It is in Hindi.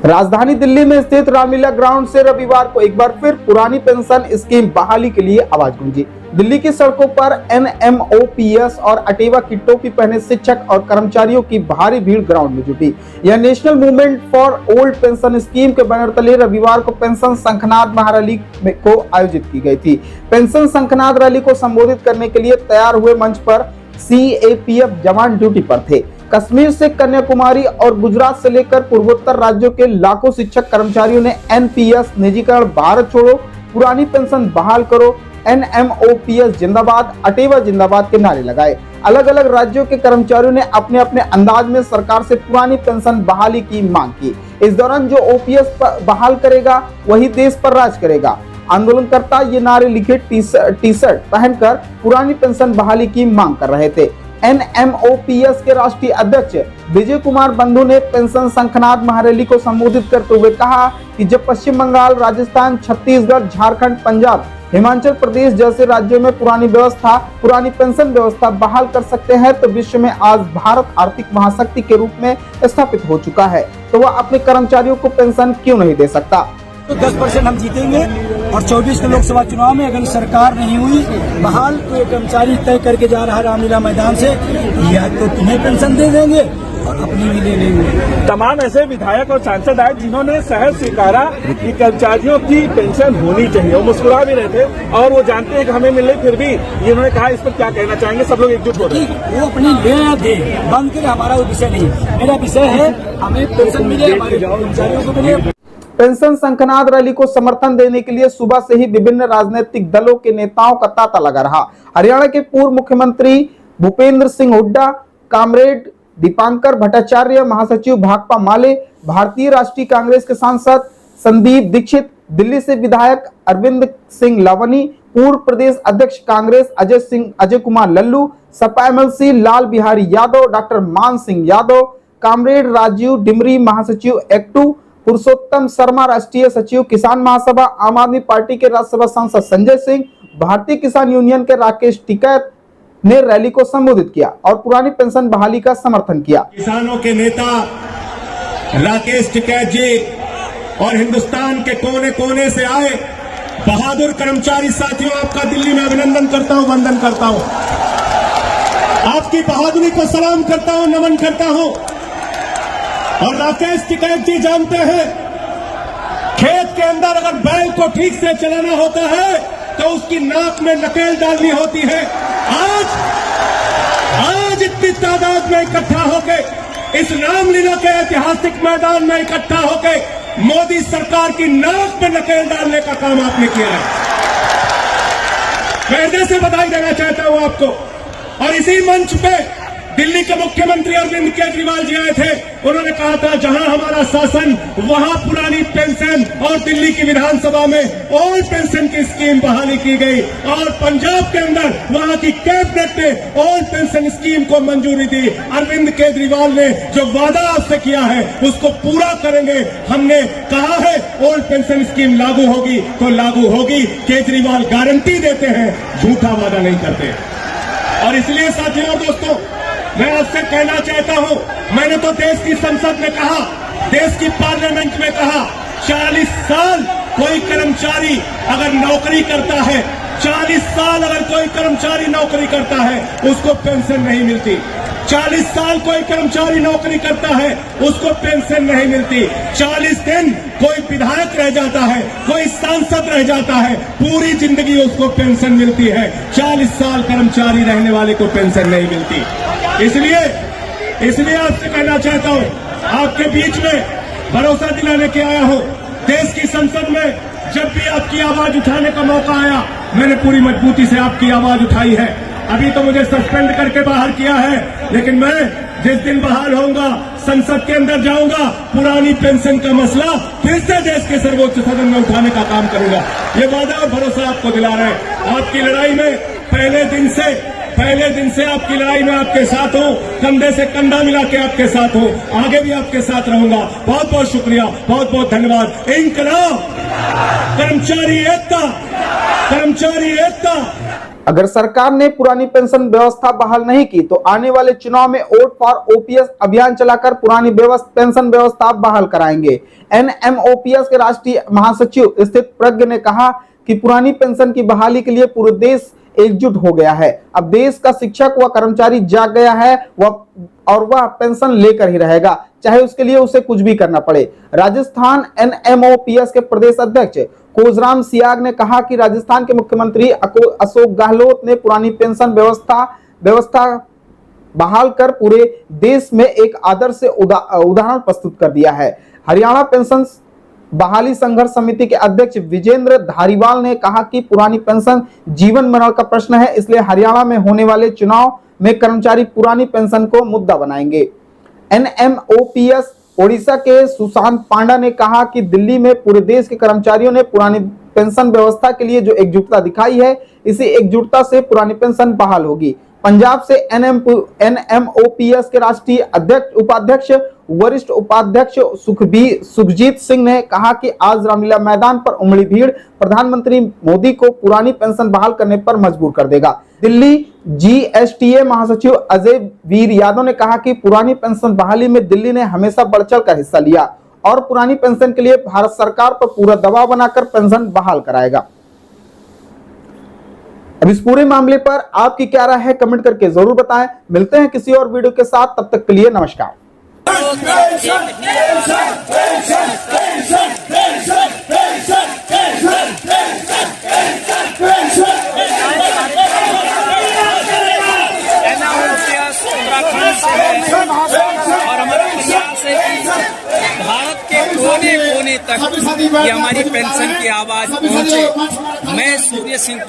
राजधानी दिल्ली में स्थित रामलीला ग्राउंड से रविवार को एक बार फिर पुरानी पेंशन स्कीम बहाली के लिए आवाज गूंजी। दिल्ली की सड़कों पर NMOPS और अटेवा की टोपी पहने शिक्षक और कर्मचारियों की भारी भीड़ ग्राउंड में जुटी। यह national movement for old pension scheme के बैनर तले रविवार को पेंशन शंखनाद महारैली को आयोजित की गई थी। पेंशन शंखनाद रैली को संबोधित करने के लिए तैयार हुए मंच पर CAPF जवान ड्यूटी पर थे। कश्मीर से कन्याकुमारी और गुजरात से लेकर पूर्वोत्तर राज्यों के लाखों शिक्षक कर्मचारियों ने NPS निजीकरण, भारत छोड़ो, पुरानी पेंशन बहाल करो, NMOPS जिंदाबाद, अटेवा जिंदाबाद के नारे लगाए। अलग अलग राज्यों के कर्मचारियों ने अपने अपने अंदाज में सरकार से पुरानी पेंशन बहाली की मांग की। इस दौरान जो OPS बहाल करेगा वही देश पर राज करेगा। आंदोलनकर्ता ये नारे लिखे टी शर्ट पहनकर पुरानी पेंशन बहाली की मांग कर रहे थे। NMOPS के राष्ट्रीय अध्यक्ष विजय कुमार बंधु ने पेंशन शंखनाद महारैली को संबोधित करते हुए कहा कि जब पश्चिम बंगाल, राजस्थान, छत्तीसगढ़, झारखंड, पंजाब, हिमाचल प्रदेश जैसे राज्यों में पुरानी पेंशन व्यवस्था बहाल कर सकते हैं, तो विश्व में आज भारत आर्थिक महाशक्ति के रूप में स्थापित हो चुका है, तो वह अपने कर्मचारियों को पेंशन क्यों नहीं दे सकता। तो 10% हम जीतेंगे और 24 के लोकसभा चुनाव में अगर सरकार नहीं हुई बहाल तो ये कर्मचारी तय करके जा रहा है रामलीला मैदान से, या तो तुम्हें पेंशन दे देंगे और अपनी भी ले लेंगे। तमाम ऐसे विधायक और सांसद आए जिन्होंने सहज स्वीकारा कि कर्मचारियों की पेंशन होनी चाहिए। वो मुस्कुरा भी रहे थे और वो जानते हैं कि हमें मिले, फिर भी इन्होंने कहा इस पर क्या कहना चाहेंगे। सब लोग एकजुट हो रहे हैं। वो अपनी ले या दे, बंद करे, हमारा वो विषय नहीं। मेरा विषय है हमें पेंशन मिले, हमारे कर्मचारियों को मिले। पेंशन शंखनाद रैली को समर्थन देने के लिए सुबह से ही विभिन्न राजनीतिक दलों के नेताओं का तांता लगा रहा। हरियाणा के पूर्व मुख्यमंत्री भूपेंद्र सिंह हुड्डा, कामरेड दीपांकर भट्टाचार्य, महासचिव भाकपा माले, भारतीय राष्ट्रीय कांग्रेस के सांसद संदीप दीक्षित, दिल्ली से विधायक अरविंद सिंह लावनी, पूर्व प्रदेश अध्यक्ष कांग्रेस अजय कुमार लल्लू, सपा MLC लाल बिहारी यादव, डॉक्टर मान सिंह यादव, कामरेड राजीव डिमरी, महासचिव एक्टू, पुरुषोत्तम शर्मा, राष्ट्रीय सचिव किसान महासभा, आम आदमी पार्टी के राज्यसभा सांसद संजय सिंह, भारतीय किसान यूनियन के राकेश टिकैत ने रैली को संबोधित किया और पुरानी पेंशन बहाली का समर्थन किया। किसानों के नेता राकेश टिकैत जी और हिंदुस्तान के कोने कोने से आए बहादुर कर्मचारी साथियों, आपका दिल्ली में अभिनंदन करता हूं, वंदन करता हूं, आपकी बहादुरी को सलाम करता हूं, नमन करता हूं। और राकेश टिकैत जी जानते हैं, खेत के अंदर अगर बैल को ठीक से चलाना होता है तो उसकी नाक में नकेल डालनी होती है। आज इतनी तादाद में इकट्ठा होके इस रामलीला के ऐतिहासिक मैदान में इकट्ठा होके मोदी सरकार की नाक पे नकेल डालने का काम आपने किया है। मैं हृदय से बधाई देना चाहता हूं आपको। और इसी मंच पे दिल्ली के मुख्यमंत्री अरविंद केजरीवाल जी आए थे। उन्होंने कहा था जहां हमारा शासन वहां पुरानी पेंशन, और दिल्ली की विधानसभा में ओल्ड पेंशन की स्कीम बहाली की गई, और पंजाब के अंदर वहां की कैबिनेट ने ओल्ड पेंशन स्कीम को मंजूरी दी। अरविंद केजरीवाल ने जो वादा आपसे किया है उसको पूरा करेंगे। हमने कहा है ओल्ड पेंशन स्कीम लागू होगी तो लागू होगी। केजरीवाल गारंटी देते हैं, झूठा वादा नहीं करते। और इसलिए साथियों और दोस्तों, मैं आपसे कहना चाहता हूं, मैंने तो देश की संसद में कहा, देश की पार्लियामेंट में कहा, 40 साल कोई कर्मचारी अगर नौकरी करता है, 40 साल अगर कोई कर्मचारी नौकरी करता है उसको पेंशन नहीं मिलती। 40 साल कोई कर्मचारी नौकरी करता है उसको पेंशन नहीं मिलती। 40 दिन कोई विधायक रह जाता है, कोई सांसद रह जाता है, पूरी जिंदगी उसको पेंशन मिलती है। 40 साल कर्मचारी रहने वाले को पेंशन नहीं मिलती। इसलिए आपसे कहना चाहता हूं, आपके बीच में भरोसा दिलाने के आया हूं। देश की संसद में जब भी आपकी आवाज उठाने का मौका आया, मैंने पूरी मजबूती से आपकी आवाज उठाई है। अभी तो मुझे सस्पेंड करके बाहर किया है, लेकिन मैं जिस दिन बाहर होऊंगा, संसद के अंदर जाऊंगा, पुरानी पेंशन का मसला फिर से देश के सर्वोच्च सदन में उठाने का काम करूंगा। ये वादा और भरोसा आपको दिला रहे हैं। आपकी लड़ाई में पहले दिन से पहले दिन से आपकी लड़ाई में आपके साथ हूं, कंधे से कंधा मिला के आपके साथ हूं, आगे भी आपके साथ रहूंगा। बहुत बहुत शुक्रिया, बहुत बहुत धन्यवाद। इंकलाब, कर्मचारी एकता, कर्मचारी एकता। अगर सरकार ने पुरानी पेंशन व्यवस्था बहाल नहीं की तो आने वाले चुनाव में वोट फॉर ओपीएस अभियान चलाकर पुरानी पेंशन व्यवस्था बहाल कराएंगे। एनएमओपीएस के राष्ट्रीय महासचिव स्थित प्रज्ञ ने कहा कि पुरानी पेंशन की बहाली के लिए पूरे देश एकजुट हो गया है। अब देश का शिक्षक व कर्मचारी जाग गया है वह पेंशन लेकर ही रहेगा, चाहे उसके लिए उसे कुछ भी करना पड़े। राजस्थान एनएमओपीएस के प्रदेश अध्यक्ष कोजराम सियाग ने कहा कि राजस्थान के मुख्यमंत्री अशोक गहलोत ने पुरानी पेंशन व्यवस्था बहाल कर पूरे देश में एक आदर्श उदाहरण प्रस्तुत कर दिया है। हरियाणा पेंशन बहाली संघर्ष समिति के अध्यक्ष विजेंद्र धारीवाल ने कहा कि पुरानी पेंशन जीवन मरण का प्रश्न है, इसलिए हरियाणा में होने वाले चुनाव में कर्मचारी पुरानी पेंशन को मुद्दा बनाएंगे। एनएमओपीएस ओडिशा के सुशांत पांडा ने कहा कि दिल्ली में पूरे देश के कर्मचारियों ने पुरानी पेंशन व्यवस्था के लिए जो एकजुटता दिखाई है, इसी एकजुटता से पुरानी पेंशन बहाल होगी। पंजाब से एनएमओपीएस के राष्ट्रीय उपाध्यक्ष वरिष्ठ उपाध्यक्ष सुखजीत सिंह ने कहा कि आज रामलीला मैदान पर उमड़ी भीड़ प्रधानमंत्री मोदी को पुरानी पेंशन बहाल करने पर मजबूर कर देगा। दिल्ली जीएसटीए महासचिव अजय वीर यादव ने कहा कि पुरानी पेंशन बहाली में दिल्ली ने हमेशा बढ़ चढ़ कर हिस्सा लिया और पुरानी पेंशन के लिए भारत सरकार पर पूरा दबाव बनाकर पेंशन बहाल कराएगा। अब इस पूरे मामले पर आपकी क्या राय है, कमेंट करके जरूर बताएं। मिलते हैं किसी और वीडियो के साथ, तब तक के लिए नमस्कार। और हमारा प्रयास है कि भारत के कोने कोने तक ये हमारी पेंशन की आवाज पहुंचे। मैं सूर्य सिंह